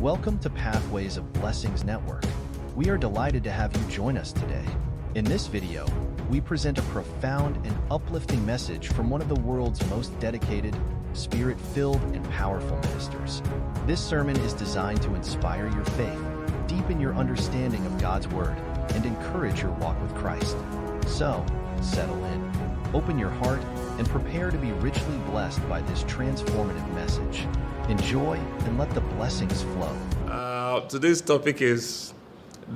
Welcome to Pathways of Blessings Network. We are delighted to have you join us today. In this video, we present a profound and uplifting message from one of the world's most dedicated, spirit-filled, and powerful ministers. This sermon is designed to inspire your faith, deepen your understanding of God's Word, and encourage your walk with Christ. So, settle in, open your heart, and prepare to be richly blessed by this transformative message. Enjoy and let the blessings flow. Today's topic is,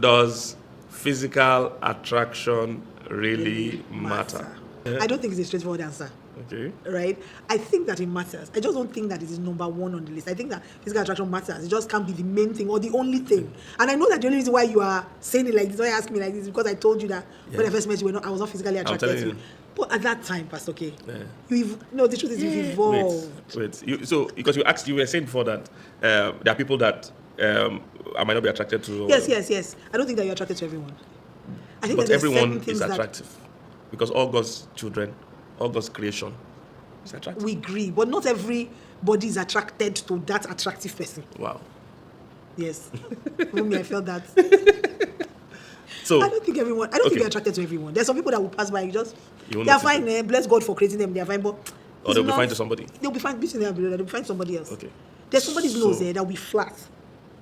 does physical attraction really matter? I don't think it's a straightforward answer. Okay. Right? I think that it matters. I just don't think that it is number one on the list. I think that physical attraction matters. It just can't be the main thing or the only thing. And I know that the only reason why you are saying it like this, why you ask me like this, is because I told you that when I first met you, I was not physically attracted to you. But at that time, Pastor K, the truth is you've evolved. Wait. Because you were saying before that there are people that I might not be attracted to. Yes. I don't think that you're attracted to everyone. I think but that everyone is attractive. Because all God's children, all God's creation is attractive. We agree, but not everybody is attracted to that attractive person. Wow. Yes. Even me, I felt that. So I don't think you're attracted to everyone. There's some people that will pass by, they are fine. Bless God for creating them. They are fine, but they'll be fine to somebody. They'll be fine between them. They'll be fine to somebody else. Okay. There's somebody's nose there that will be flat,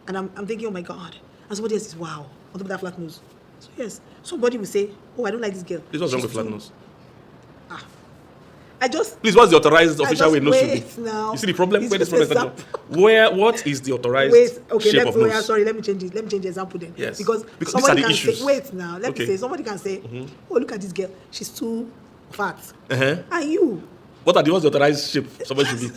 and I'm thinking, oh my God. And somebody else is wow on top of that flat nose. So yes, somebody will say, oh, I don't like this girl. This was wrong with flat nose. Please, what's the authorized official way nose should be? Now. You see the problem? What is the authorized shape of nose? Sorry, let me change it. Let me change the example then. Yes. Because these are somebody the can issues. say, wait now, let me say, somebody can say, oh, look at this girl. She's too fat. And you? What's the authorized shape somebody should be?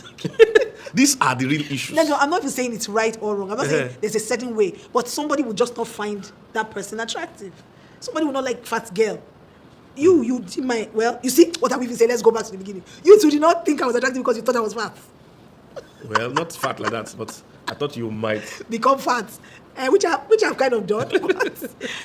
These are the real issues. No, I'm not even saying it's right or wrong. I'm not saying there's a certain way. But somebody will just not find that person attractive. Somebody will not like fat girl. You see what I'm even saying. Let's go back to the beginning. You two did not think I was attractive because you thought I was fat. Well, not fat like that, but I thought you might become fat, which I've kind of done.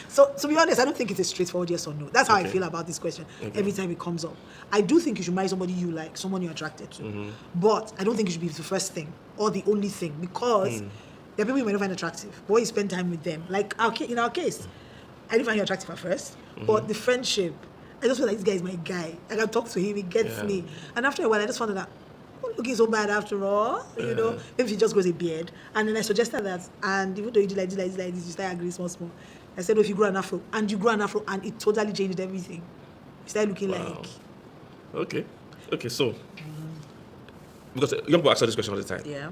So to be honest, I don't think it's a straightforward yes or no. That's how I feel about this question every time it comes up. I do think you should marry somebody you like, someone you're attracted to, but I don't think it should be the first thing or the only thing, because there are people you might not find attractive, but when you spend time with them, like in our case, I didn't find you attractive at first, but the friendship, I just feel like this guy is my guy. I can talk to him, he gets me. And after a while, I just found out, not looking so bad after all, maybe he just grows a beard. And then I suggested that, and even though you do like this, you start agreeing small. I said, if you grow an afro, and it totally changed everything. You start looking like... Okay, so, because young people ask this question all the time. Yeah.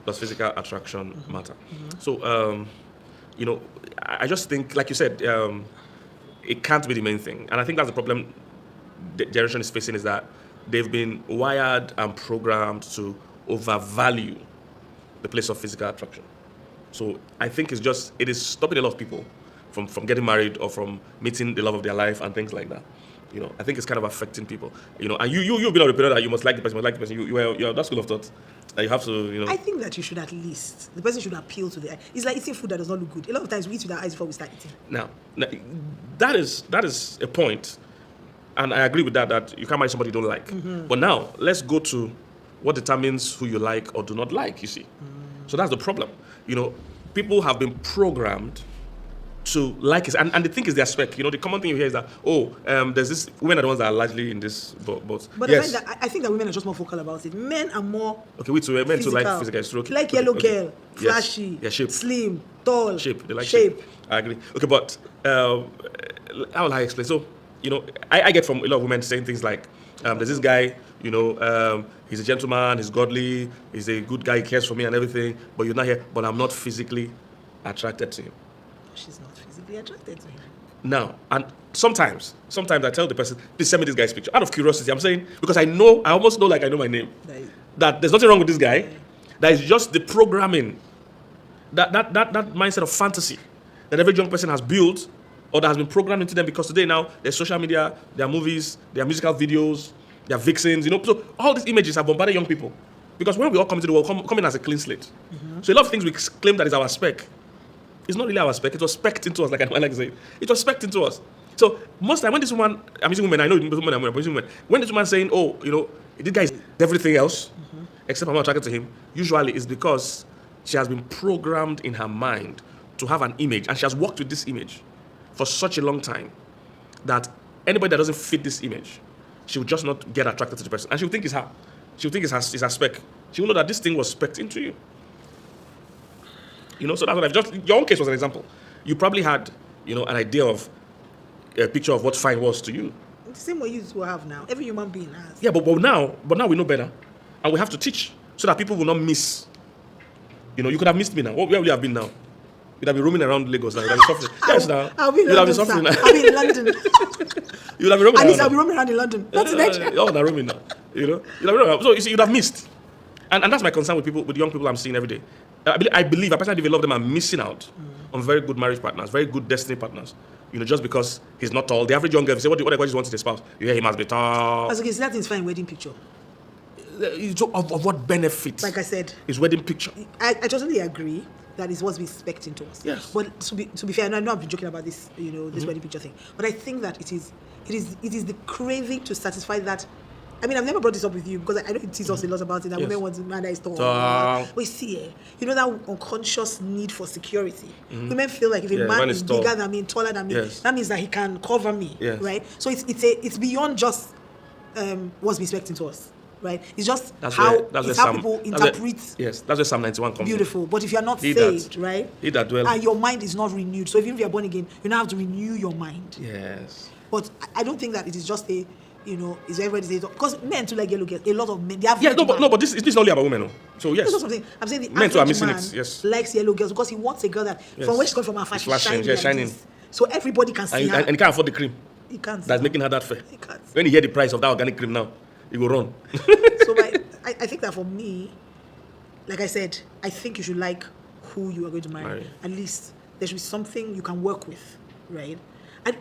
Does physical attraction matter? So, I just think, like you said, it can't be the main thing. And I think that's the problem the generation is facing, is that they've been wired and programmed to overvalue the place of physical attraction. So I think it is stopping a lot of people from getting married or from meeting the love of their life and things like that. I think it's kind of affecting people. And you've been on the period that you must like the person, You're that school of thought that you have to, I think that you should at least, the person should appeal to the eye. It's like eating food that does not look good. A lot of times we eat with our eyes before we start eating. Now that is a point, and I agree with that you can't marry somebody you don't like. But now let's go to what determines who you like or do not like. You see, so that's the problem. People have been programmed to like it, and the thing is their spec. The common thing you hear is that there's this, women are the ones that are largely in this boat. But yes. I think that women are just more vocal about it. Men are more men too like physical stroke. Like yellow girl, flashy, shape, slim, tall, shape. They like shape. I agree. Okay, but how will I explain? So I get from a lot of women saying things like, there's this guy, he's a gentleman, he's godly, he's a good guy, he cares for me and everything, but you're not here, but I'm not physically attracted to him. She's not physically attracted to him. Now, and sometimes I tell the person, please send me this guy's picture. Out of curiosity, I'm saying, because I almost know like I know my name. That there's nothing wrong with this guy. That is just the programming, that mindset of fantasy that every young person has built or that has been programmed into them, because today now there's social media, there are movies, there are musical videos, there are vixens, so all these images have bombarded young people. Because when we all come into the world, come in as a clean slate. So a lot of things we claim that is our spec. It's not really our spec. It was specced into us, like I like to say. It was specced into us. So most time when this woman, I'm using women, I know women, I'm using women. When this woman saying, this guy is everything else, except I'm not attracted to him, usually it's because she has been programmed in her mind to have an image, and she has worked with this image for such a long time that anybody that doesn't fit this image, she will just not get attracted to the person, and she will think it's her. She will think it's her spec. She will know that this thing was specced into you. So that's what I've just. Your own case was an example. You probably had, an idea of a picture of what fine was to you. The same way you will have now. Every human being has. Yeah, but now we know better, and we have to teach so that people will not miss. You could have missed me now. Where would you have been now? You'd have been roaming around Lagos now. You'd have been suffering. Yes, now. I'll be in You'd London, have been suffering now. I'll be in London. You'd have been roaming At around. least I'll be roaming around in London. Not in Nigeria. You're roaming now. You'd have been roaming. So you see, you'd have missed. And that's my concern with people, with young people I'm seeing every day. I personally believe a lot of them are missing out on very good marriage partners, very good destiny partners. Just because he's not tall. The average young girl, if you say, what do you want in a spouse? You hear he must be tall. As okay, so that is fine wedding picture. Of what benefit? Like I said, his wedding picture. I totally agree that is what's been expecting to us. Yes. But to be fair, and I know I've been joking about this, this wedding picture thing. But I think that it is the craving to satisfy that. I mean, I've never brought this up with you because I know it teases us a lot about it that women want a man that is tall. But you see, that unconscious need for security. Women feel like if a man is bigger than me, taller than me, that means that he can cover me, right? So it's beyond just what's been expecting to us, right? It's just how people interpret. Yes, that's where Psalm 91 comes. Beautiful, but if you're not saved, right? He that dwell. And your mind is not renewed. So even if you're born again, you now have to renew your mind. Yes. But I don't think that it is just a. Is everybody says because men too like yellow girls. A lot of men they have. Yeah, but this is only about women. No. So yes. That's something I'm saying. The men too are missing man it. Yes. Likes yellow girls because he wants a girl that from where she's coming from, her fashion shining. So everybody can see her. And he can't afford the cream. He can't. That's making her that fair. He can't. When you hear the price of that organic cream now, he will run. So I think that for me, like I said, I think you should like who you are going to marry. At least there should be something you can work with, right?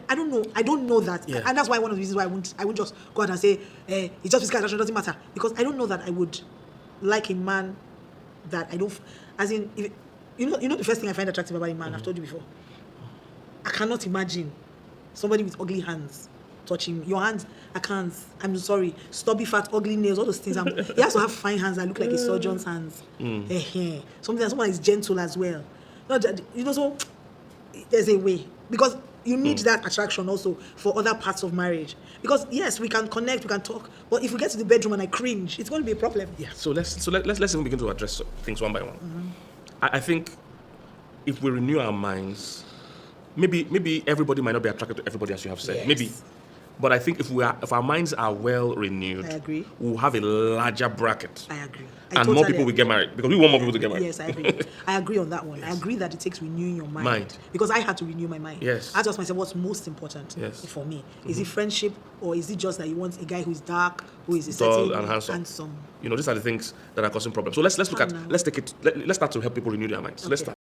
I don't know. I don't know that, and that's why one of the reasons why I won't just go out and say it's just physical attraction, doesn't matter, because I don't know that I would like a man that I don't. As in, if, the first thing I find attractive about a man, I've told you before. I cannot imagine somebody with ugly hands touching me. Your hands, I can't. I'm sorry. Stubby, fat, ugly nails, all those things. He has to have fine hands that look like a surgeon's hands. Someone is gentle as well. So there's a way because. You need that attraction also for other parts of marriage. Because yes, we can connect, we can talk, but if we get to the bedroom and I cringe, it's going to be a problem. Yeah. So let's even begin to address things one by one. I think if we renew our minds, maybe everybody might not be attracted to everybody, as you have said. Yes. Maybe. But I think if our minds are well renewed, I agree. We'll have a larger bracket. I agree. And more people will get married because we want more people to get married. Yes, I agree. I agree on that one. Yes. I agree that it takes renewing your mind. Because I had to renew my mind. Yes. I asked myself what's most important for me. Is it friendship or is it just that you want a guy who's dark, who is tall and handsome? These are the things that are causing problems. So let's start to help people renew their minds. So let's start.